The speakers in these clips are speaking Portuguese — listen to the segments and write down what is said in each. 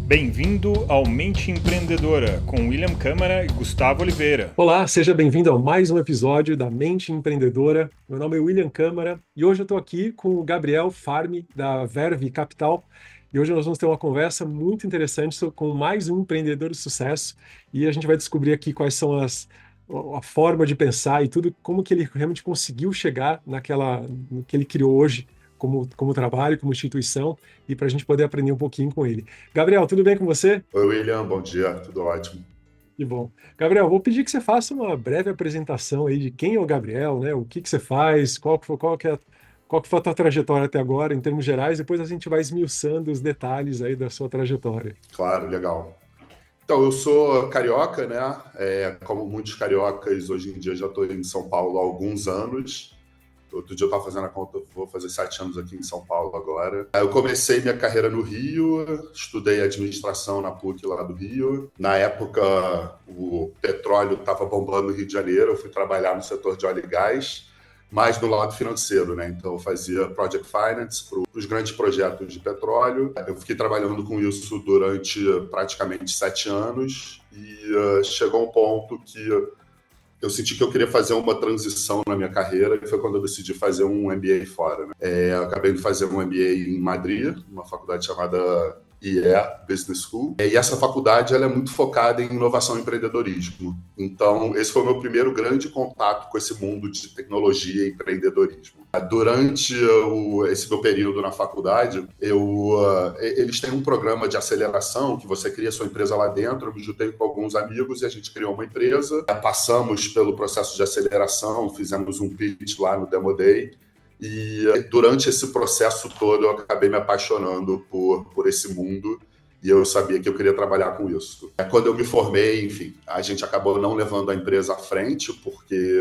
Bem-vindo ao Mente Empreendedora, com William Câmara e Gustavo Oliveira. Olá, seja bem-vindo a mais um episódio da Mente Empreendedora. Meu nome é William Câmara e hoje eu estou aqui com o Gabriel Farmi, da Verve Capital. E hoje nós vamos ter uma conversa muito interessante com mais um empreendedor de sucesso e a gente vai descobrir aqui quais são a forma de pensar e tudo, como que ele realmente conseguiu chegar no que ele criou hoje como trabalho, como instituição, e para a gente poder aprender um pouquinho com ele. Gabriel, tudo bem com você? Oi, William, bom dia, tudo ótimo. Que bom. Gabriel, vou pedir que você faça uma breve apresentação aí de quem é o Gabriel, né? O que que você faz, qual que foi a tua trajetória até agora, em termos gerais, depois a gente vai esmiuçando os detalhes aí da sua trajetória. Claro, legal. Então, eu sou carioca, né? Como muitos cariocas, hoje em dia já estou em São Paulo há alguns anos. Outro dia eu estava fazendo a conta, vou fazer 7 anos aqui em São Paulo agora. Eu comecei minha carreira no Rio, estudei administração na PUC lá do Rio. Na época, o petróleo estava bombando no Rio de Janeiro, eu fui trabalhar no setor de óleo e gás, mais no lado financeiro, né? Então, eu fazia project finance para os grandes projetos de petróleo. Eu fiquei trabalhando com isso durante praticamente 7 anos e chegou um ponto que eu senti que eu queria fazer uma transição na minha carreira e foi quando eu decidi fazer um MBA fora. Né? Eu acabei de fazer um MBA em Madrid, uma faculdade chamada Business School. E essa faculdade ela é muito focada em inovação e empreendedorismo. Então, esse foi o meu primeiro grande contato com esse mundo de tecnologia e empreendedorismo. Durante esse meu período na faculdade, eles têm um programa de aceleração que você cria sua empresa lá dentro. Eu me juntei com alguns amigos e a gente criou uma empresa. Passamos pelo processo de aceleração, fizemos um pitch lá no Demo Day. E durante esse processo todo eu acabei me apaixonando por esse mundo e eu sabia que eu queria trabalhar com isso. Quando eu me formei, enfim, a gente acabou não levando a empresa à frente porque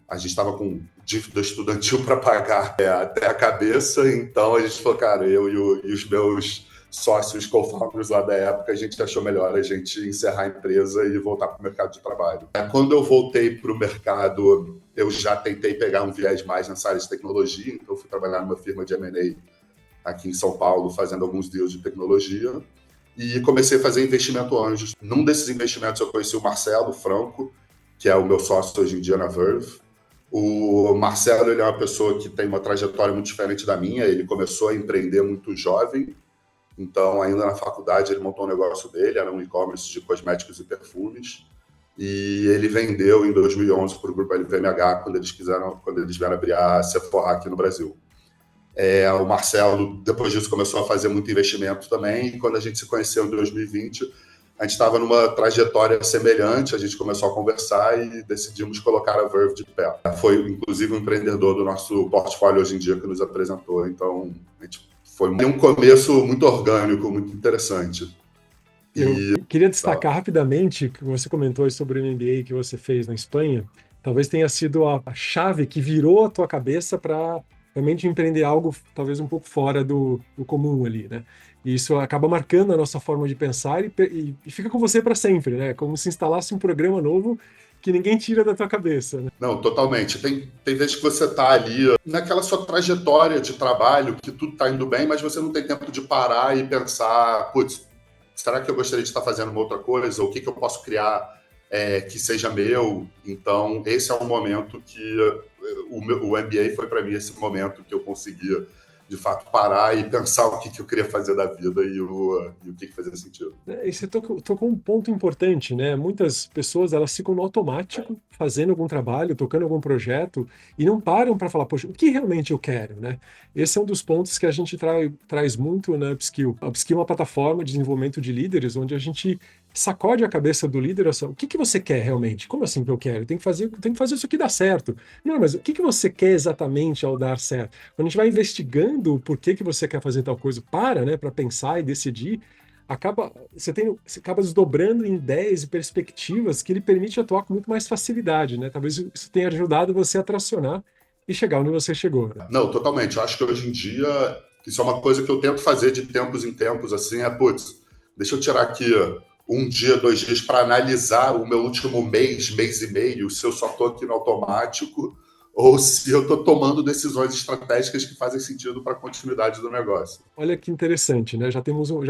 a gente estava com dívida estudantil para pagar até a cabeça, então a gente falou, cara, e os meus sócios co-founders lá da época, a gente achou melhor a gente encerrar a empresa e voltar para o mercado de trabalho. Quando eu voltei para o mercado, eu já tentei pegar um viés mais nessa área de tecnologia, então eu fui trabalhar numa firma de M&A aqui em São Paulo, fazendo alguns deals de tecnologia, e comecei a fazer investimento anjos. Num desses investimentos eu conheci o Marcelo Franco, que é o meu sócio hoje em dia na Verve. O Marcelo ele é uma pessoa que tem uma trajetória muito diferente da minha, ele começou a empreender muito jovem, então, ainda na faculdade, ele montou um negócio dele, era um e-commerce de cosméticos e perfumes, e ele vendeu em 2011 para o grupo LVMH, quando eles vieram abrir a Sephora aqui no Brasil. O Marcelo, depois disso, começou a fazer muito investimento também, e quando a gente se conheceu em 2020, a gente estava numa trajetória semelhante, a gente começou a conversar e decidimos colocar a Verve de pé. Foi, inclusive, um empreendedor do nosso portfólio hoje em dia que nos apresentou, então a gente foi um começo muito orgânico, muito interessante. Eu queria destacar rapidamente que você comentou sobre o MBA que você fez na Espanha. Talvez tenha sido a chave que virou a tua cabeça para realmente empreender algo talvez um pouco fora do comum ali, né? E isso acaba marcando a nossa forma de pensar e fica com você para sempre, né? Como se instalasse um programa novo que ninguém tira da tua cabeça, né? Não, totalmente. Tem vezes que você está ali naquela sua trajetória de trabalho, que tudo está indo bem, mas você não tem tempo de parar e pensar, putz, será que eu gostaria de estar fazendo uma outra coisa? O que, que eu posso criar que seja meu? Então, esse é um momento que o MBA foi para mim esse momento que eu conseguia, de fato, parar e pensar o que, que eu queria fazer da vida e o que fazia sentido. E você tocou um ponto importante, né? Muitas pessoas elas ficam no automático, fazendo algum trabalho, tocando algum projeto, e não param para falar, poxa, o que realmente eu quero, né? Esse é um dos pontos que a gente traz muito na Upskill. A Upskill é uma plataforma de desenvolvimento de líderes, onde a gente sacode a cabeça do líder, assim, o que que você quer realmente? Como assim que eu quero? Tem que fazer isso aqui dar certo. Não, mas o que que você quer exatamente ao dar certo? Quando a gente vai investigando o porquê que você quer fazer tal coisa, né, para pensar e decidir, você acaba desdobrando em ideias e perspectivas que lhe permite atuar com muito mais facilidade, né? Talvez isso tenha ajudado você a tracionar e chegar onde você chegou, né? Não, totalmente. Eu acho que hoje em dia, isso é uma coisa que eu tento fazer de tempos em tempos, assim, putz, deixa eu tirar aqui um dia, 2 dias para analisar o meu último mês, mês e meio, se eu só estou aqui no automático ou se eu estou tomando decisões estratégicas que fazem sentido para a continuidade do negócio. Olha que interessante, né? Já temos eu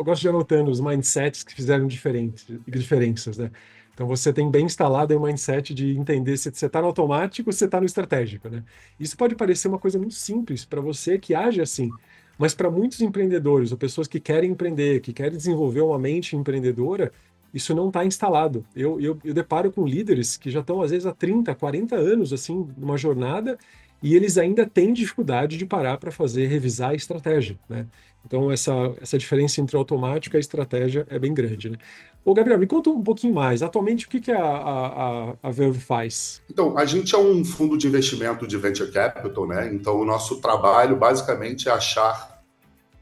gosto de anotando os mindsets que fizeram diferenças, né? Então você tem bem instalado aí o mindset de entender se você está no automático ou se você está no estratégico, né? Isso pode parecer uma coisa muito simples para você que age assim, mas para muitos empreendedores ou pessoas que querem empreender, que querem desenvolver uma mente empreendedora, isso não está instalado. Eu deparo com líderes que já estão, às vezes, há 30, 40 anos, assim, numa jornada, e eles ainda têm dificuldade de parar para fazer, revisar a estratégia, né? Então, essa diferença entre automático e a estratégia é bem grande, né? Ô, Gabriel, me conta um pouquinho mais. Atualmente, o que a Verve faz? Então, a gente é um fundo de investimento de venture capital, né? Então, o nosso trabalho, basicamente, é achar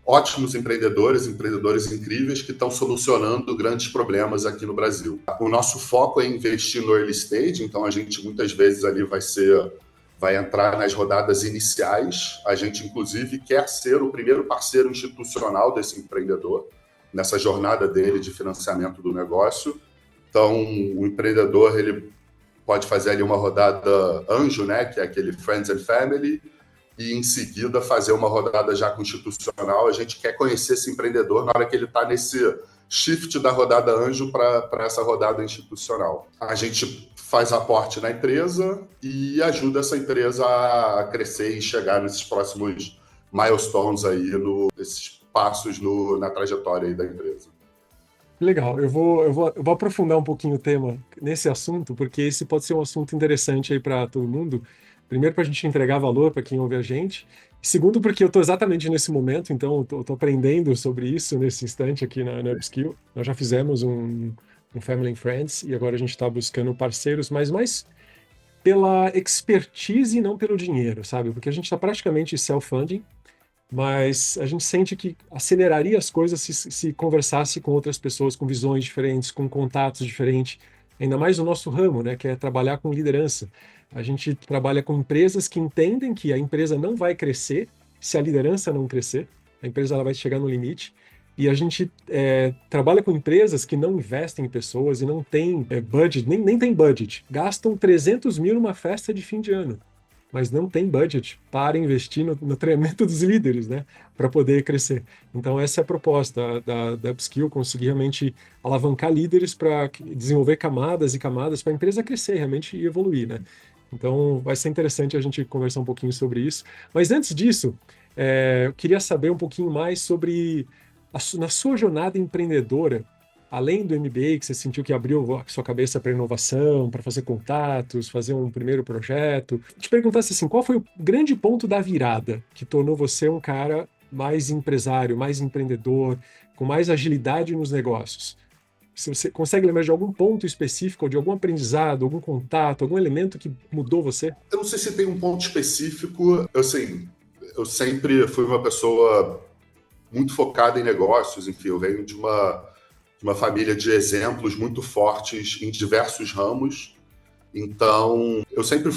ótimos empreendedores, empreendedores incríveis que estão solucionando grandes problemas aqui no Brasil. O nosso foco é investir no early stage, então a gente muitas vezes ali vai entrar nas rodadas iniciais. A gente, inclusive, quer ser o primeiro parceiro institucional desse empreendedor nessa jornada dele de financiamento do negócio. Então, o empreendedor ele pode fazer ali uma rodada anjo, né, que é aquele Friends and Family, e em seguida fazer uma rodada já com institucional. A gente quer conhecer esse empreendedor na hora que ele está nesse shift da rodada anjo para essa rodada institucional. A gente faz aporte na empresa e ajuda essa empresa a crescer e chegar nesses próximos milestones aí, nesses passos na trajetória aí da empresa. Legal, eu vou aprofundar um pouquinho o tema nesse assunto, porque esse pode ser um assunto interessante aí para todo mundo. Primeiro, para a gente entregar valor para quem ouve a gente. Segundo, porque eu estou exatamente nesse momento, então eu estou aprendendo sobre isso nesse instante aqui na Upskill. Nós já fizemos um Family and Friends e agora a gente está buscando parceiros, mas mais pela expertise e não pelo dinheiro, sabe? Porque a gente está praticamente self-funding, mas a gente sente que aceleraria as coisas se conversasse com outras pessoas com visões diferentes, com contatos diferentes, ainda mais no nosso ramo, né, que é trabalhar com liderança. A gente trabalha com empresas que entendem que a empresa não vai crescer se a liderança não crescer, a empresa ela vai chegar no limite, e a gente trabalha com empresas que não investem em pessoas e não tem budget, nem tem budget, gastam 300 mil numa festa de fim de ano, mas não tem budget para investir no treinamento dos líderes, né, para poder crescer. Então, essa é a proposta da Upskill, conseguir realmente alavancar líderes para desenvolver camadas e camadas para a empresa crescer realmente e evoluir, né? Então, vai ser interessante a gente conversar um pouquinho sobre isso. Mas antes disso, eu queria saber um pouquinho mais sobre, na sua jornada empreendedora, além do MBA, que você sentiu que abriu a sua cabeça para inovação, para fazer contatos, fazer um primeiro projeto, te perguntasse assim, qual foi o grande ponto da virada que tornou você um cara mais empresário, mais empreendedor, com mais agilidade nos negócios? Se você consegue lembrar de algum ponto específico, ou de algum aprendizado, algum contato, algum elemento que mudou você? Eu não sei se tem um ponto específico. Eu sempre fui uma pessoa muito focada em negócios. Enfim, eu venho de uma família de exemplos muito fortes em diversos ramos. Então, eu sempre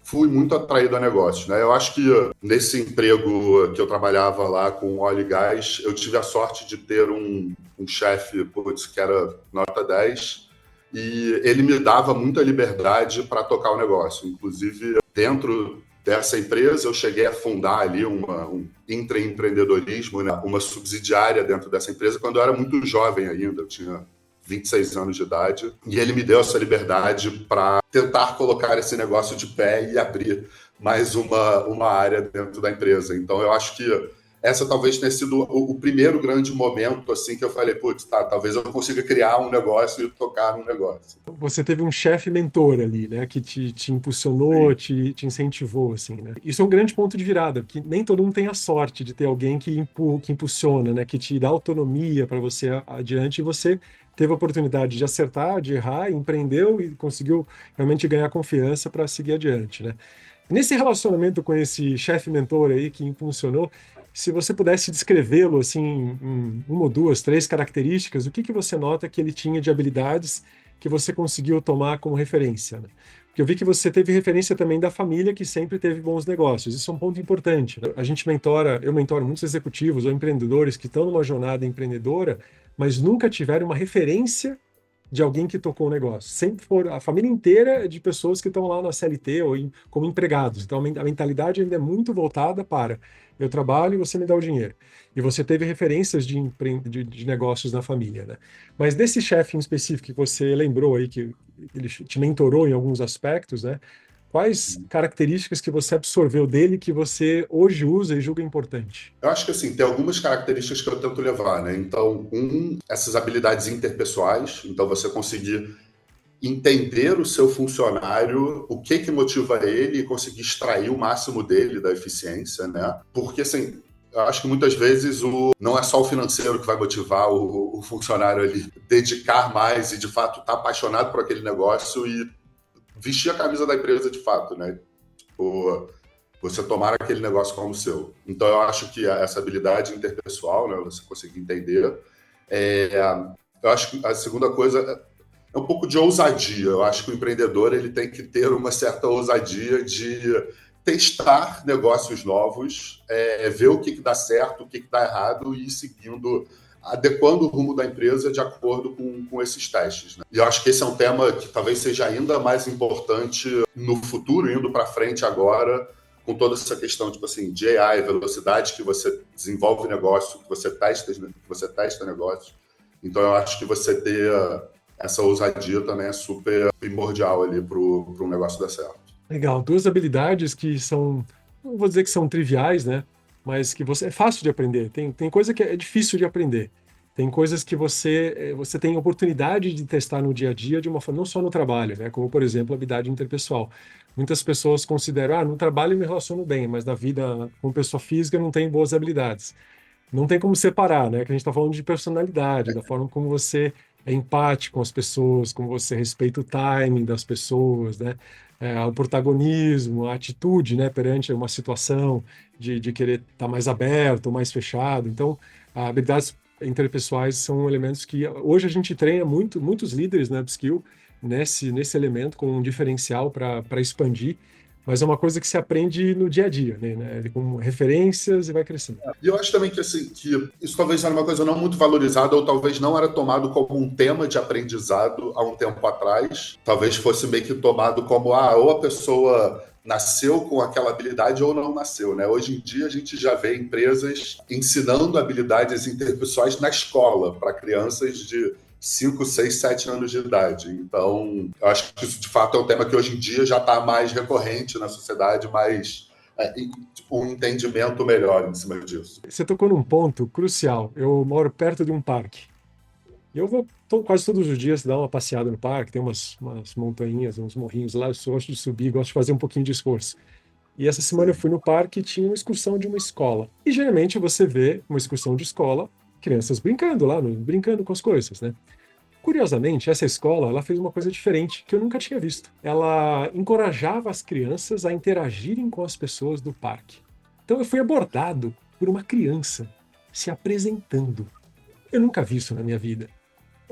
fui muito atraído a negócios, né? Eu acho que nesse emprego que eu trabalhava lá com óleo e gás, eu tive a sorte de ter um chefe, que era nota 10, e ele me dava muita liberdade para tocar o negócio. Inclusive, dentro dessa empresa, eu cheguei a fundar ali um intraempreendedorismo, né? Uma subsidiária dentro dessa empresa, quando eu era muito jovem ainda, eu tinha 26 anos de idade, e ele me deu essa liberdade para tentar colocar esse negócio de pé e abrir mais uma área dentro da empresa. Então, eu acho que essa talvez tenha sido o primeiro grande momento assim que eu falei, putz, talvez eu consiga criar um negócio e tocar um negócio. Você teve um chefe mentor ali, né, que te impulsionou, te incentivou, assim, né? Isso é um grande ponto de virada, porque nem todo mundo tem a sorte de ter alguém que impulsiona, né, que te dá autonomia para você adiante, e você teve a oportunidade de acertar, de errar, empreendeu e conseguiu realmente ganhar confiança para seguir adiante, né? Nesse relacionamento com esse chefe mentor aí que impulsionou, se você pudesse descrevê-lo assim, em uma ou duas, três características, o que você nota que ele tinha de habilidades que você conseguiu tomar como referência, né? Porque eu vi que você teve referência também da família que sempre teve bons negócios. Isso é um ponto importante, né? Eu mentoro muitos executivos ou empreendedores que estão numa jornada empreendedora, mas nunca tiveram uma referência de alguém que tocou o negócio. Sempre for a família inteira é de pessoas que estão lá na CLT ou como empregados. Então a mentalidade ainda é muito voltada para eu trabalho e você me dá o dinheiro. E você teve referências de negócios na família, né? Mas desse chefe em específico que você lembrou aí, que ele te mentorou em alguns aspectos, né? Quais características que você absorveu dele que você hoje usa e julga importante? Eu acho que assim, tem algumas características que eu tento levar, né? Então, essas habilidades interpessoais, então você conseguir entender o seu funcionário, o que motiva ele e conseguir extrair o máximo dele da eficiência, né? Porque assim, eu acho que muitas vezes não é só o financeiro que vai motivar o funcionário ali dedicar mais e de fato estar apaixonado por aquele negócio e vestir a camisa da empresa de fato, né? Tipo, você tomar aquele negócio como seu. Então, eu acho que essa habilidade interpessoal, né, você conseguir entender. Eu acho que a segunda coisa é um pouco de ousadia. Eu acho que o empreendedor ele tem que ter uma certa ousadia de testar negócios novos, ver o que dá certo, o que dá errado e ir seguindo, adequando o rumo da empresa de acordo com esses testes, né? E eu acho que esse é um tema que talvez seja ainda mais importante no futuro, indo para frente agora, com toda essa questão tipo assim, de AI, velocidade que você desenvolve negócio, que você testa negócio. Então, eu acho que você ter essa ousadia também é super primordial ali para um negócio dar certo. Legal, duas habilidades que são, não vou dizer que são triviais, né? Mas que você é fácil de aprender. Tem coisa que é difícil de aprender. Tem coisas que você tem oportunidade de testar no dia a dia de uma forma, não só no trabalho, né? Como, por exemplo, a habilidade interpessoal. Muitas pessoas consideram, no trabalho eu me relaciono bem, mas na vida com pessoa física não tem boas habilidades. Não tem como separar, né? Que a gente está falando de personalidade, da forma como você é empático com as pessoas, como você respeita o timing das pessoas, né? O protagonismo, a atitude, né, perante uma situação de querer estar mais aberto, mais fechado. Então, habilidades interpessoais são elementos que hoje a gente treina muitos líderes na upskill nesse elemento com um diferencial para expandir, mas é uma coisa que se aprende no dia a dia, né? Com referências e vai crescendo. E eu acho também que, assim, que isso talvez era uma coisa não muito valorizada ou talvez não era tomado como um tema de aprendizado há um tempo atrás. Talvez fosse meio que tomado como, ou a pessoa nasceu com aquela habilidade ou não nasceu, né? Hoje em dia a gente já vê empresas ensinando habilidades interpessoais na escola para crianças de 5, 6, 7 anos de idade. Então, eu acho que isso de fato é um tema que hoje em dia já está mais recorrente na sociedade, mas um entendimento melhor em cima disso. Você tocou num ponto crucial. Eu moro perto de um parque. E eu vou quase todos os dias dar uma passeada no parque, tem umas montanhas, uns morrinhos lá, eu gosto de subir, gosto de fazer um pouquinho de esforço. E essa semana eu fui no parque e tinha uma excursão de uma escola. E geralmente você vê uma excursão de escola, crianças brincando lá, brincando com as coisas, né? Curiosamente, essa escola, ela fez uma coisa diferente que eu nunca tinha visto. Ela encorajava as crianças a interagirem com as pessoas do parque. Então eu fui abordado por uma criança se apresentando. Eu nunca vi isso na minha vida.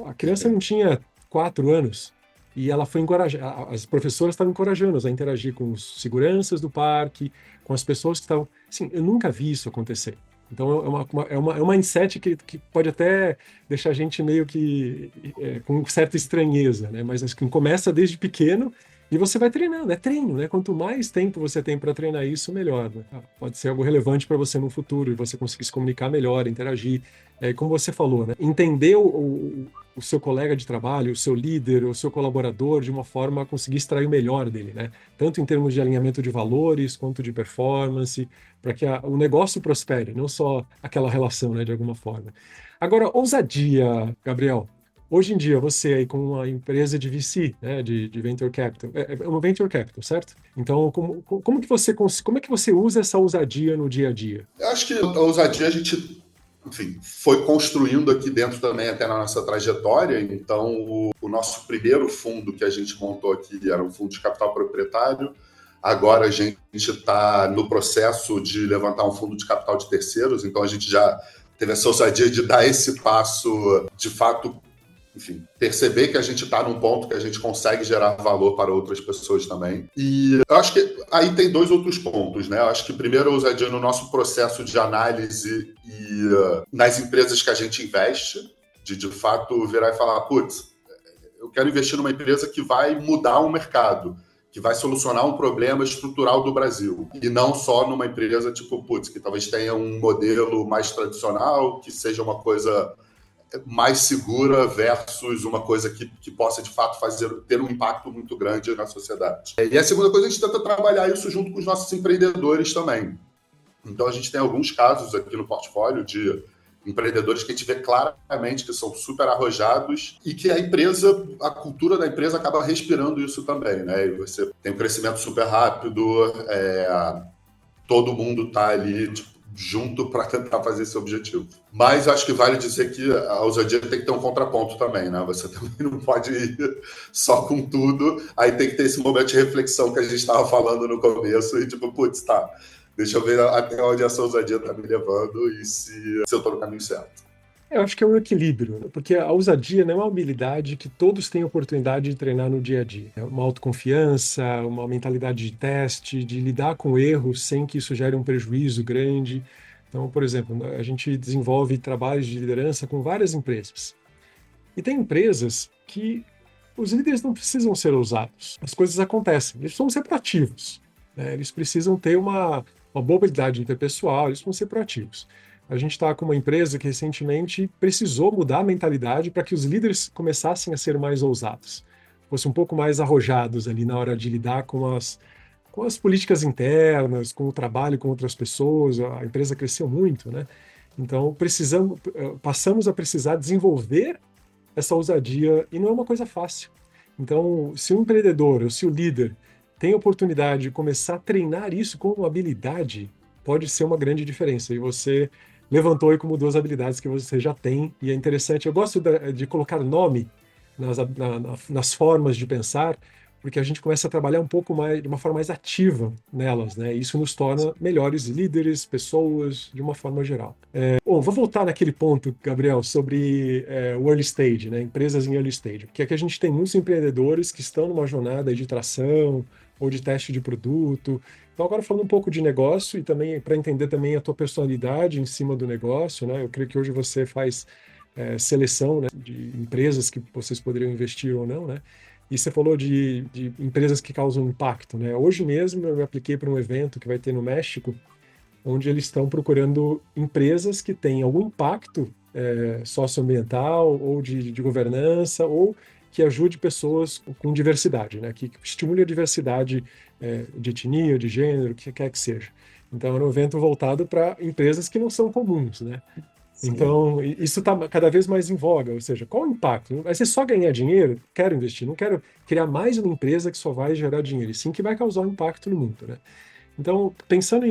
A criança não tinha 4 anos e ela foi encorajar. As professoras estavam encorajando-as a interagir com os seguranças do parque, com as pessoas que estavam. Assim, eu nunca vi isso acontecer. Então é um mindset que pode até deixar a gente meio que com certa estranheza, né? Mas acho que começa desde pequeno e você vai treinando, é treino, né? Quanto mais tempo você tem para treinar isso, melhor, né? Pode ser algo relevante para você no futuro e você conseguir se comunicar melhor, interagir. Como você falou, né? Entender o seu colega de trabalho, o seu líder, o seu colaborador, de uma forma a conseguir extrair o melhor dele, né? Tanto em termos de alinhamento de valores, quanto de performance, para que o negócio prospere, não só aquela relação, né, de alguma forma. Agora, ousadia, Gabriel. Hoje em dia, você aí com uma empresa de VC, né, de Venture Capital, é uma Venture Capital, certo? Então, como é que você usa essa ousadia no dia a dia? Eu acho que a ousadia a gente, enfim, foi construindo aqui dentro também até na nossa trajetória. Então, o nosso primeiro fundo que a gente montou aqui era um fundo de capital proprietário. Agora a gente está no processo de levantar um fundo de capital de terceiros, então a gente já teve essa ousadia de dar esse passo, de fato, enfim, perceber que a gente está num ponto que a gente consegue gerar valor para outras pessoas também. E eu acho que aí tem dois outros pontos, né? Eu acho que primeiro a ousadia no nosso processo de análise e nas empresas que a gente investe, de fato virar e falar, putz, eu quero investir numa empresa que vai mudar um mercado, que vai solucionar um problema estrutural do Brasil. E não só numa empresa tipo, que talvez tenha um modelo mais tradicional, que seja uma coisa mais segura versus uma coisa que possa, de fato, ter um impacto muito grande na sociedade. E a segunda coisa, a gente tenta trabalhar isso junto com os nossos empreendedores também. Então, a gente tem alguns casos aqui no portfólio de empreendedores que a gente vê claramente que são super arrojados e que a cultura da empresa acaba respirando isso também, né? E você tem um crescimento super rápido, todo mundo está ali junto para tentar fazer esse objetivo. Mas acho que vale dizer que a ousadia tem que ter um contraponto também, né? Você também não pode ir só com tudo, aí tem que ter esse momento de reflexão que a gente estava falando no começo e deixa eu ver até onde essa ousadia está me levando e se eu estou no caminho certo. Eu acho que é um equilíbrio, né? Porque a ousadia não é uma habilidade que todos têm oportunidade de treinar no dia a dia. É uma autoconfiança, uma mentalidade de teste, de lidar com erros sem que isso gere um prejuízo grande. Então, por exemplo, a gente desenvolve trabalhos de liderança com várias empresas. E tem empresas que os líderes não precisam ser ousados. As coisas acontecem, eles precisam ser proativos, né? Eles precisam ter uma boa habilidade interpessoal, eles precisam ser proativos. A gente está com uma empresa que recentemente precisou mudar a mentalidade para que os líderes começassem a ser mais ousados, fossem um pouco mais arrojados ali na hora de lidar com as políticas internas, com o trabalho com outras pessoas. A empresa cresceu muito, né? Então passamos a precisar desenvolver essa ousadia e não é uma coisa fácil. Então, se o empreendedor ou se o líder tem a oportunidade de começar a treinar isso como habilidade, pode ser uma grande diferença. E você levantou aí como duas habilidades que você já tem, e é interessante. Eu gosto de colocar nome nas formas de pensar, porque a gente começa a trabalhar um pouco mais, de uma forma mais ativa nelas, né? Isso nos torna melhores líderes, pessoas, de uma forma geral. Bom, vou voltar naquele ponto, Gabriel, sobre o early stage, né? Empresas em early stage, porque aqui a gente tem muitos empreendedores que estão numa jornada de tração ou de teste de produto. Então, agora falando um pouco de negócio e também para entender também a tua personalidade em cima do negócio, né? Eu creio que hoje você faz seleção, né, de empresas que vocês poderiam investir ou não, né? E você falou de empresas que causam impacto, né? Hoje mesmo eu me apliquei para um evento que vai ter no México, onde eles estão procurando empresas que têm algum impacto socioambiental ou de governança, ou que ajude pessoas com diversidade, né? Que estimule a diversidade de etnia, de gênero, o que quer que seja. Então, é um evento voltado para empresas que não são comuns, né? Sim. Então, isso está cada vez mais em voga, ou seja, qual o impacto? Vai ser só ganhar dinheiro? Quero investir, não quero criar mais uma empresa que só vai gerar dinheiro, e sim que vai causar um impacto no mundo, né? Então, pensando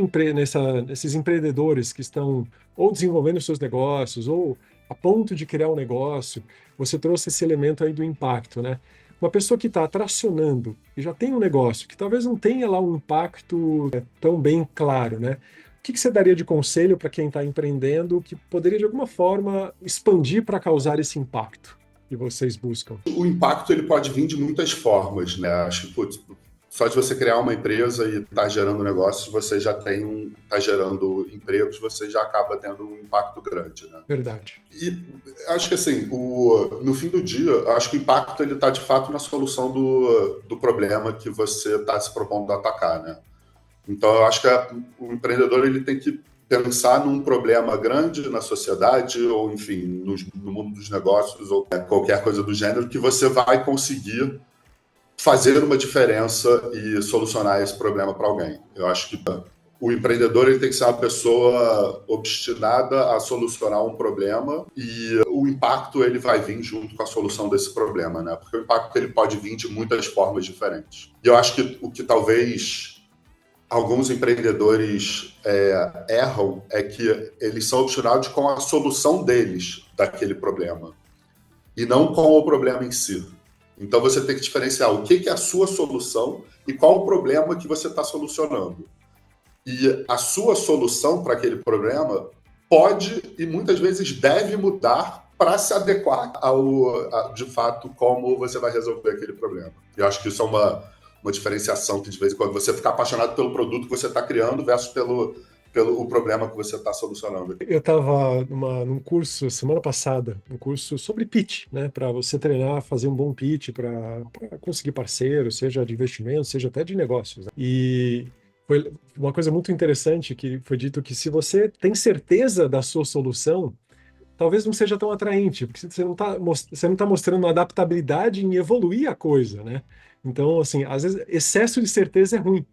nesses empreendedores que estão ou desenvolvendo seus negócios, ou a ponto de criar um negócio, você trouxe esse elemento aí do impacto, né? Uma pessoa que está tracionando e já tem um negócio que talvez não tenha lá um impacto tão bem claro, né? O que você daria de conselho para quem está empreendendo que poderia, de alguma forma, expandir para causar esse impacto que vocês buscam? O impacto ele pode vir de muitas formas, né? Acho que só de você criar uma empresa e estar gerando negócios, você já está gerando empregos, você já acaba tendo um impacto grande, né? Verdade. E acho que assim, no fim do dia, acho que o impacto ele está de fato na solução do problema que você está se propondo a atacar, né? Então, eu acho que o empreendedor ele tem que pensar num problema grande na sociedade, ou enfim, no mundo dos negócios, ou qualquer coisa do gênero, que você vai conseguir fazer uma diferença e solucionar esse problema para alguém. Eu acho que o empreendedor ele tem que ser uma pessoa obstinada a solucionar um problema, e o impacto ele vai vir junto com a solução desse problema, né? Porque o impacto ele pode vir de muitas formas diferentes. E eu acho que o que talvez alguns empreendedores erram é que eles são obstinados com a solução deles daquele problema e não com o problema em si. Então você tem que diferenciar o que é a sua solução e qual o problema que você está solucionando. E a sua solução para aquele problema pode e muitas vezes deve mudar para se adequar de fato, como você vai resolver aquele problema. Eu acho que isso é uma diferenciação que, de vez em quando, você ficar apaixonado pelo produto que você está criando versus pelo o problema que você está solucionando. Eu estava num curso semana passada, um curso sobre pitch, né? Para você treinar, fazer um bom pitch para conseguir parceiro, seja de investimento, seja até de negócios, né? E foi uma coisa muito interessante que foi dito que se você tem certeza da sua solução, talvez não seja tão atraente, porque você não tá mostrando uma adaptabilidade em evoluir a coisa, né? Então, assim, às vezes excesso de certeza é ruim.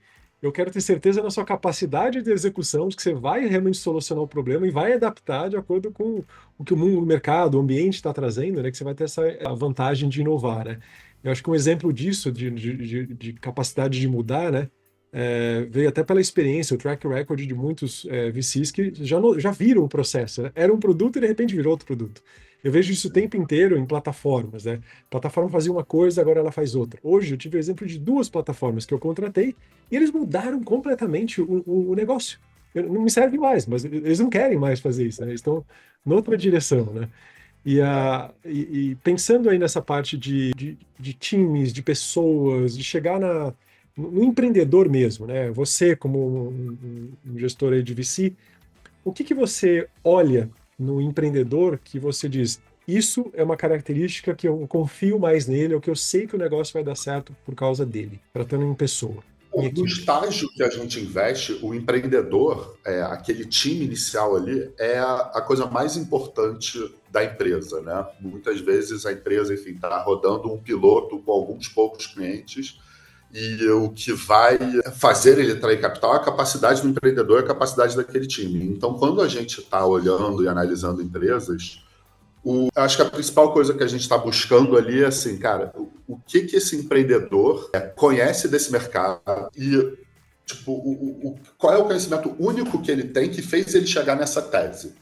Eu quero ter certeza na sua capacidade de execução, de que você vai realmente solucionar o problema e vai adaptar de acordo com o que o mundo, o mercado, o ambiente está trazendo, né? Que você vai ter essa a vantagem de inovar, né? Eu acho que um exemplo disso, de capacidade de mudar, né? Veio até pela experiência, o track record de muitos VCs que já viram o processo, né? Era um produto e de repente virou outro produto. Eu vejo isso o tempo inteiro em plataformas, né? A plataforma fazia uma coisa, agora ela faz outra. Hoje eu tive o exemplo de duas plataformas que eu contratei e eles mudaram completamente o negócio. Não me serve mais, mas eles não querem mais fazer isso, né? Eles estão noutra direção, né? E pensando aí nessa parte de times, de pessoas, de chegar no empreendedor mesmo, né? Você, como um gestor aí de VC, o que você olha no empreendedor que você diz, isso é uma característica que eu confio mais nele, ou que eu sei que o negócio vai dar certo por causa dele, tratando em pessoa, em No equipe. estágio que a gente investe, o empreendedor, aquele time inicial ali, é a coisa mais importante da empresa, né? Muitas vezes a empresa, enfim, está rodando um piloto com alguns poucos clientes e o que vai fazer ele atrair capital é a capacidade do empreendedor e a capacidade daquele time. Então, quando a gente está olhando e analisando empresas, acho que a principal coisa que a gente está buscando ali é assim, cara, o que esse empreendedor conhece desse mercado e tipo, qual é o conhecimento único que ele tem que fez ele chegar nessa tese.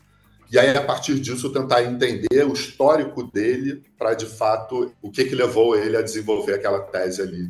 E aí, a partir disso, tentar entender o histórico dele para, de fato, o que levou ele a desenvolver aquela tese ali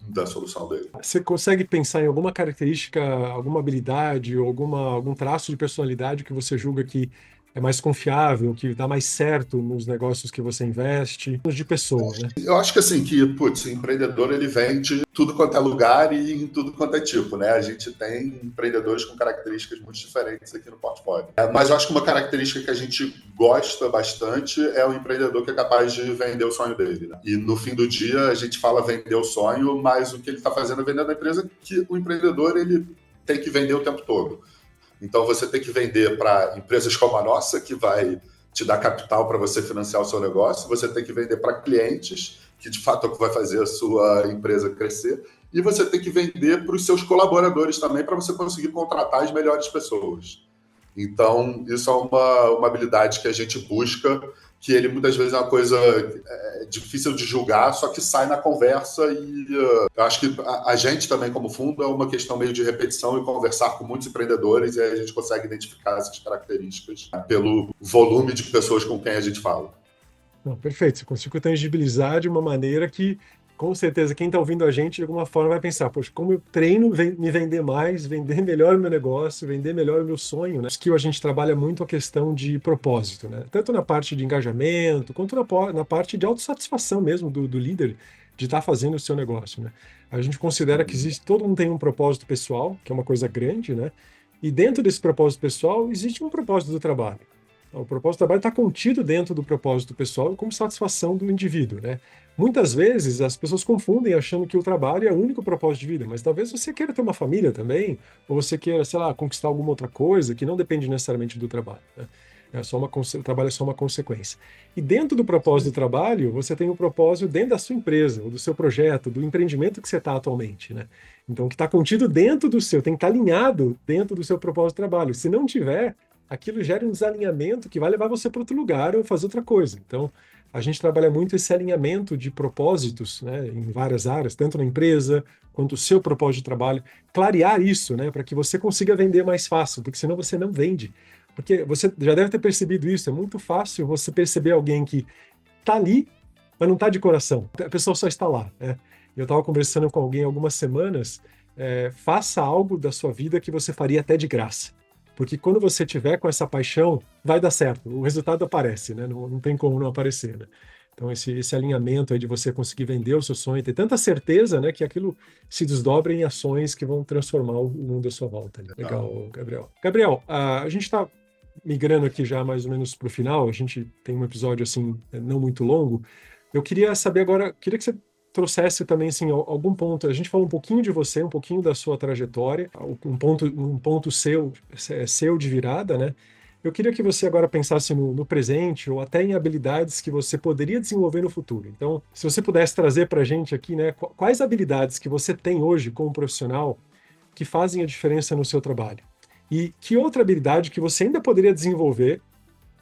da solução dele. Você consegue pensar em alguma característica, alguma habilidade, ou algum traço de personalidade que você julga que é mais confiável, que dá mais certo nos negócios que você investe, de pessoa, né? Eu acho que assim, que, putz, o empreendedor ele vende tudo quanto é lugar e em tudo quanto é tipo, né? A gente tem empreendedores com características muito diferentes aqui no portfólio. Mas eu acho que uma característica que a gente gosta bastante é o empreendedor que é capaz de vender o sonho dele, né? E no fim do dia a gente fala vender o sonho, mas o que ele está fazendo é vendendo a empresa que o empreendedor ele tem que vender o tempo todo. Então, você tem que vender para empresas como a nossa, que vai te dar capital para você financiar o seu negócio. Você tem que vender para clientes, que de fato é o que vai fazer a sua empresa crescer. E você tem que vender para os seus colaboradores também, para você conseguir contratar as melhores pessoas. Então, isso é uma habilidade que a gente busca, que ele muitas vezes é uma coisa difícil de julgar, só que sai na conversa e eu acho que a gente também, como fundo, é uma questão meio de repetição e conversar com muitos empreendedores e aí a gente consegue identificar essas características pelo volume de pessoas com quem a gente fala. Não, perfeito, você conseguiu tangibilizar de uma maneira que, com certeza, quem está ouvindo a gente, de alguma forma, vai pensar, poxa, como eu treino me vender mais, vender melhor o meu negócio, vender melhor o meu sonho, né? Que a gente trabalha muito a questão de propósito, né? Tanto na parte de engajamento, quanto na parte de autossatisfação mesmo do líder de estar fazendo o seu negócio, né? A gente considera que todo mundo tem um propósito pessoal, que é uma coisa grande, né? E dentro desse propósito pessoal, existe um propósito do trabalho. O propósito do trabalho está contido dentro do propósito pessoal como satisfação do indivíduo, né? Muitas vezes as pessoas confundem achando que o trabalho é o único propósito de vida, mas talvez você queira ter uma família também, ou você queira, sei lá, conquistar alguma outra coisa que não depende necessariamente do trabalho, né? O trabalho é só uma consequência. E dentro do propósito do trabalho, você tem o propósito dentro da sua empresa, ou do seu projeto, do empreendimento que você está atualmente, né? Então, que está contido dentro do seu, tem que estar alinhado dentro do seu propósito de trabalho. Se não tiver, aquilo gera um desalinhamento que vai levar você para outro lugar ou fazer outra coisa. Então, a gente trabalha muito esse alinhamento de propósitos, né, em várias áreas, tanto na empresa quanto o seu propósito de trabalho. Clarear isso, né, para que você consiga vender mais fácil, porque senão você não vende. Porque você já deve ter percebido isso, é muito fácil você perceber alguém que está ali, mas não está de coração. A pessoa só está lá, né? Eu estava conversando com alguém há algumas semanas, faça algo da sua vida que você faria até de graça. Porque quando você tiver com essa paixão, vai dar certo. O resultado aparece, né? Não tem como não aparecer, né? Então, esse alinhamento aí de você conseguir vender o seu sonho, ter tanta certeza, né, que aquilo se desdobra em ações que vão transformar o mundo à sua volta. Legal, Gabriel. Gabriel, a gente está migrando aqui já mais ou menos para o final, a gente tem um episódio assim, não muito longo. Eu queria saber agora, queria que você trouxesse também assim, algum ponto. A gente falou um pouquinho de você, um pouquinho da sua trajetória, um ponto seu de virada, né? Eu queria que você agora pensasse no presente ou até em habilidades que você poderia desenvolver no futuro. Então, se você pudesse trazer para a gente aqui, né, quais habilidades que você tem hoje como profissional que fazem a diferença no seu trabalho? E que outra habilidade que você ainda poderia desenvolver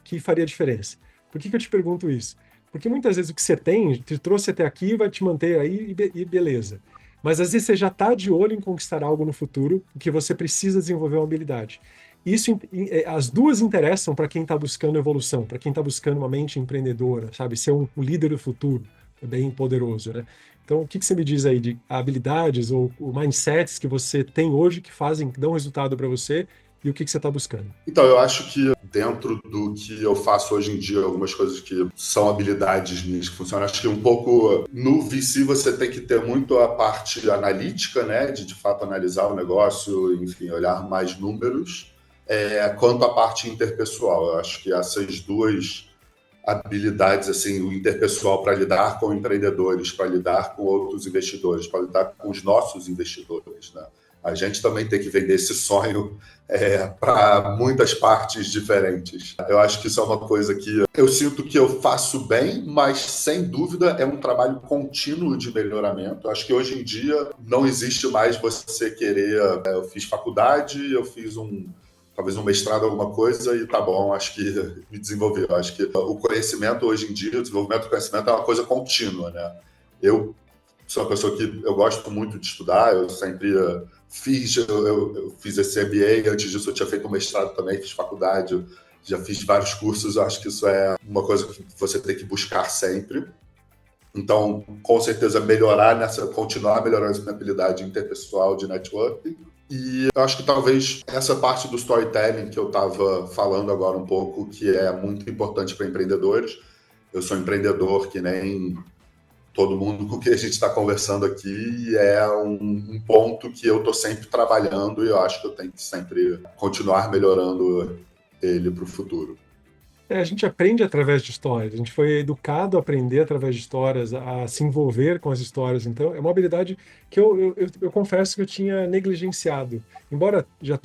que faria diferença? Por que eu te pergunto isso? Porque muitas vezes o que você tem te trouxe até aqui, vai te manter aí e beleza. Mas às vezes você já está de olho em conquistar algo no futuro que você precisa desenvolver uma habilidade. Isso, as duas interessam para quem está buscando evolução, para quem está buscando uma mente empreendedora, sabe? Ser um líder do futuro, bem poderoso, né? Então, o que você me diz aí de habilidades ou mindsets que você tem hoje que dão resultado para você e o que você está buscando? Então, eu acho que dentro do que eu faço hoje em dia, algumas coisas que são habilidades minhas que funcionam, acho que um pouco no VC você tem que ter muito a parte analítica, né? De fato analisar o negócio, enfim, olhar mais números. Quanto à parte interpessoal, eu acho que essas duas habilidades, assim, o interpessoal para lidar com empreendedores, para lidar com outros investidores, para lidar com os nossos investidores, né? A gente também tem que vender esse sonho para muitas partes diferentes. Eu acho que isso é uma coisa que eu sinto que eu faço bem, mas sem dúvida é um trabalho contínuo de melhoramento. Eu acho que hoje em dia não existe mais você querer... Eu fiz faculdade, eu fiz talvez um mestrado, alguma coisa, e tá bom, acho que me desenvolvi. Eu acho que o conhecimento hoje em dia, o desenvolvimento do conhecimento é uma coisa contínua, né? Eu sou uma pessoa que eu gosto muito de estudar, eu sempre eu fiz esse MBA, antes disso eu tinha feito um mestrado também, fiz faculdade, eu já fiz vários cursos, eu acho que isso é uma coisa que você tem que buscar sempre. Então, com certeza, continuar melhorando essa habilidade interpessoal de networking. E eu acho que talvez essa parte do storytelling que eu estava falando agora um pouco, que é muito importante para empreendedores. Eu sou empreendedor que nem todo mundo com quem a gente está conversando aqui, e é um ponto que eu estou sempre trabalhando e eu acho que eu tenho que sempre continuar melhorando ele para o futuro. A gente aprende através de histórias, a gente foi educado a aprender através de histórias, a se envolver com as histórias. Então, é uma habilidade que eu confesso que eu tinha negligenciado. Embora já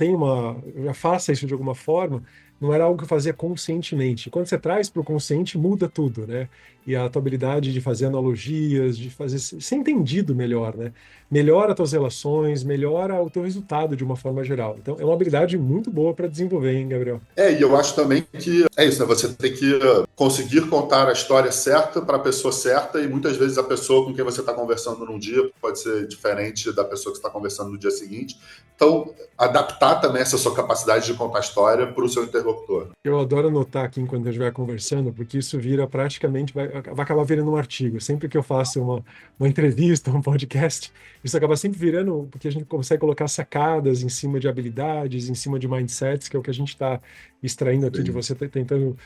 faça isso de alguma forma, não era algo que eu fazia conscientemente. Quando você traz para o consciente, muda tudo, né? E a tua habilidade de fazer analogias, de fazer ser entendido melhor, né? Melhora as tuas relações, melhora o teu resultado de uma forma geral. Então, é uma habilidade muito boa para desenvolver, hein, Gabriel? E eu acho também que é isso, né? Você tem que conseguir contar a história certa para a pessoa certa, e muitas vezes a pessoa com quem você está conversando num dia pode ser diferente da pessoa que você está conversando no dia seguinte. Então, adaptar também essa sua capacidade de contar a história para o seu interlocutor. Eu adoro anotar aqui enquanto a gente vai conversando, porque isso vira praticamente, vai acabar virando um artigo. Sempre que eu faço uma entrevista, um podcast, isso acaba sempre virando, porque a gente consegue colocar sacadas em cima de habilidades, em cima de mindsets, que é o que a gente está extraindo aqui de você, tentando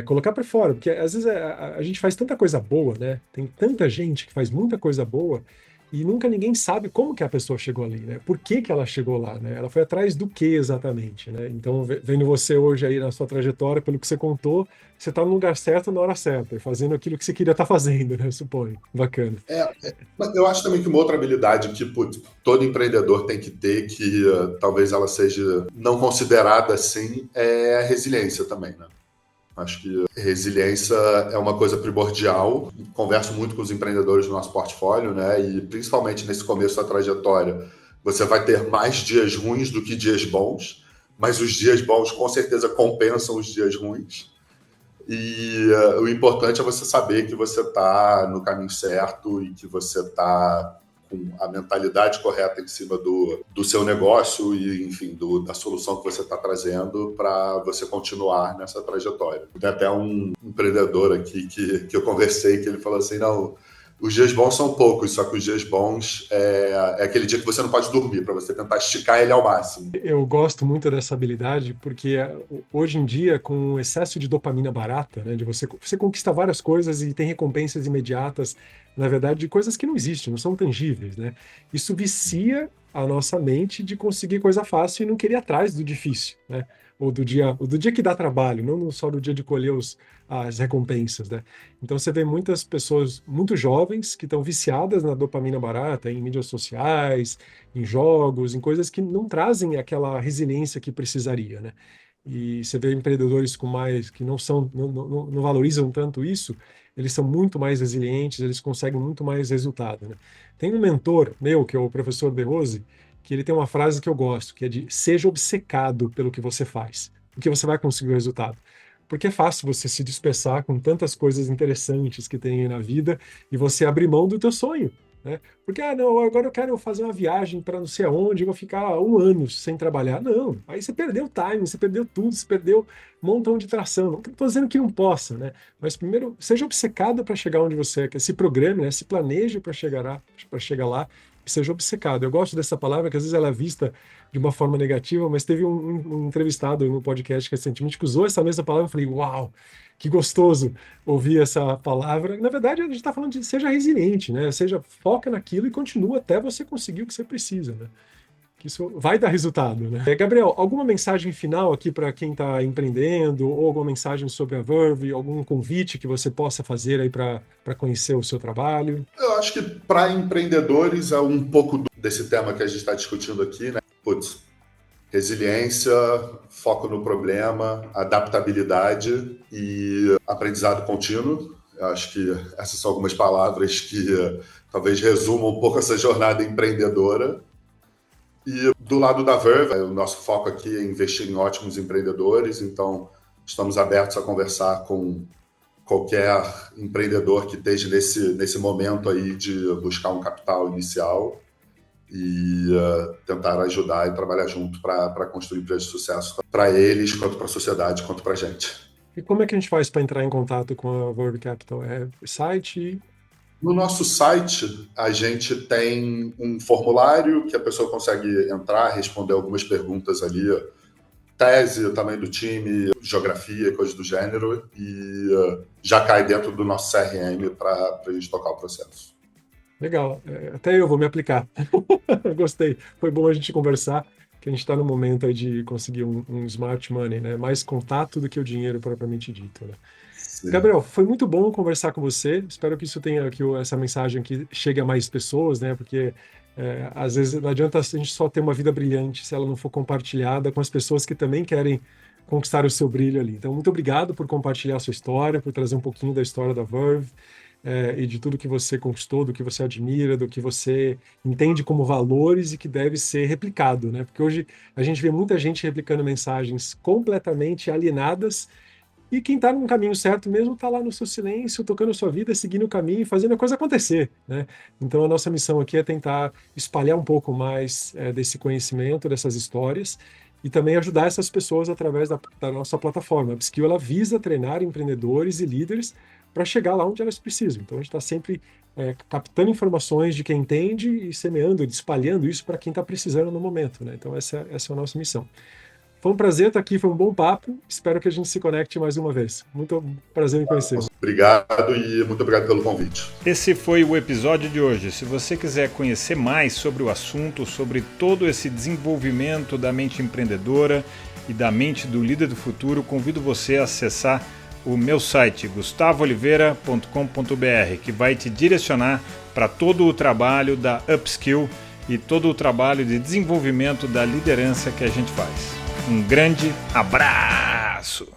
colocar para fora. Porque às vezes a gente faz tanta coisa boa, né? Tem tanta gente que faz muita coisa boa, e nunca ninguém sabe como que a pessoa chegou ali, né? Por que que ela chegou lá, né? Ela foi atrás do que exatamente, né? Então, vendo você hoje aí na sua trajetória, pelo que você contou, você está no lugar certo na hora certa, fazendo aquilo que você queria estar fazendo, né? Eu suponho. Bacana. Mas eu acho também que uma outra habilidade que todo empreendedor tem que ter, que talvez ela seja não considerada assim, é a resiliência também, né? Acho que resiliência é uma coisa primordial. Converso muito com os empreendedores do nosso portfólio, né? E principalmente nesse começo da trajetória, você vai ter mais dias ruins do que dias bons, mas os dias bons com certeza compensam os dias ruins. E o importante é você saber que você está no caminho certo e que você está com a mentalidade correta em cima do seu negócio e, enfim, da solução que você está trazendo para você continuar nessa trajetória. Tem até um empreendedor aqui que eu conversei, que ele falou assim, não, Os dias bons são poucos, só que os dias bons é aquele dia que você não pode dormir, para você tentar esticar ele ao máximo. Eu gosto muito dessa habilidade porque hoje em dia, com o excesso de dopamina barata, né, de você conquista várias coisas e tem recompensas imediatas, na verdade, de coisas que não existem, não são tangíveis, né? Isso vicia a nossa mente de conseguir coisa fácil e não querer ir atrás do difícil, né? Ou do dia que dá trabalho, não só do dia de colher as recompensas, né? Então você vê muitas pessoas muito jovens que estão viciadas na dopamina barata, em mídias sociais, em jogos, em coisas que não trazem aquela resiliência que precisaria, né? E você vê empreendedores com mais que não valorizam tanto isso, eles são muito mais resilientes, eles conseguem muito mais resultado, né? Tem um mentor meu, que é o professor De Rose, que ele tem uma frase que eu gosto, que é de seja obcecado pelo que você faz, porque você vai conseguir o resultado. Porque é fácil você se dispersar com tantas coisas interessantes que tem aí na vida e você abrir mão do teu sonho, né? Porque, não, agora eu quero fazer uma viagem para não sei aonde, eu vou ficar 1 ano sem trabalhar. Não, aí você perdeu o time, você perdeu tudo, você perdeu um montão de tração. Não estou dizendo que não possa, né? Mas primeiro, seja obcecado para chegar onde você quer, se programe, né? Se planeje para chegar lá, e seja obcecado. Eu gosto dessa palavra, que às vezes ela é vista de uma forma negativa, mas teve um entrevistado no podcast recentemente que usou essa mesma palavra e eu falei, uau, que gostoso ouvir essa palavra. Na verdade, a gente está falando de seja resiliente, né? Seja, foca naquilo e continua até você conseguir o que você precisa, né? Que isso vai dar resultado, né? Gabriel, alguma mensagem final aqui para quem está empreendendo, ou alguma mensagem sobre a Verve, algum convite que você possa fazer aí para conhecer o seu trabalho? Eu acho que para empreendedores é um pouco desse tema que a gente está discutindo aqui, né? Putz, resiliência, foco no problema, adaptabilidade e aprendizado contínuo. Eu acho que essas são algumas palavras que talvez resumam um pouco essa jornada empreendedora. E do lado da Verve, o nosso foco aqui é investir em ótimos empreendedores, então estamos abertos a conversar com qualquer empreendedor que esteja nesse momento aí de buscar um capital inicial e tentar ajudar e trabalhar junto para construir empresas de sucesso para eles, quanto para a sociedade, quanto para a gente. E como é que a gente faz para entrar em contato com a Verve Capital? É site? No nosso site, a gente tem um formulário que a pessoa consegue entrar, responder algumas perguntas ali, tese, tamanho do time, geografia, coisas do gênero, e já cai dentro do nosso CRM para a gente tocar o processo. Legal, até eu vou me aplicar. Gostei, foi bom a gente conversar, que a gente está no momento aí de conseguir um smart money, né? Mais contato do que o dinheiro propriamente dito, né? Sim. Gabriel, foi muito bom conversar com você. Espero que isso tenha, que essa mensagem aqui chegue a mais pessoas, né? Porque às vezes não adianta a gente só ter uma vida brilhante se ela não for compartilhada com as pessoas que também querem conquistar o seu brilho ali. Então, muito obrigado por compartilhar a sua história, por trazer um pouquinho da história da Verve e de tudo que você conquistou, do que você admira, do que você entende como valores e que deve ser replicado, né? Porque hoje a gente vê muita gente replicando mensagens completamente alienadas. E quem está no caminho certo mesmo está lá no seu silêncio, tocando a sua vida, seguindo o caminho e fazendo a coisa acontecer, né? Então a nossa missão aqui é tentar espalhar um pouco mais desse conhecimento, dessas histórias, e também ajudar essas pessoas através da nossa plataforma. A Upskill, ela visa treinar empreendedores e líderes para chegar lá onde elas precisam. Então a gente está sempre captando informações de quem entende e semeando, espalhando isso para quem está precisando no momento, né? Então essa é a nossa missão. Foi um prazer estar aqui, foi um bom papo. Espero que a gente se conecte mais uma vez. Muito prazer em conhecer. Obrigado e muito obrigado pelo convite. Esse foi o episódio de hoje. Se você quiser conhecer mais sobre o assunto, sobre todo esse desenvolvimento da mente empreendedora e da mente do líder do futuro, convido você a acessar o meu site, gustavooliveira.com.br, que vai te direcionar para todo o trabalho da Upskill e todo o trabalho de desenvolvimento da liderança que a gente faz. Um grande abraço!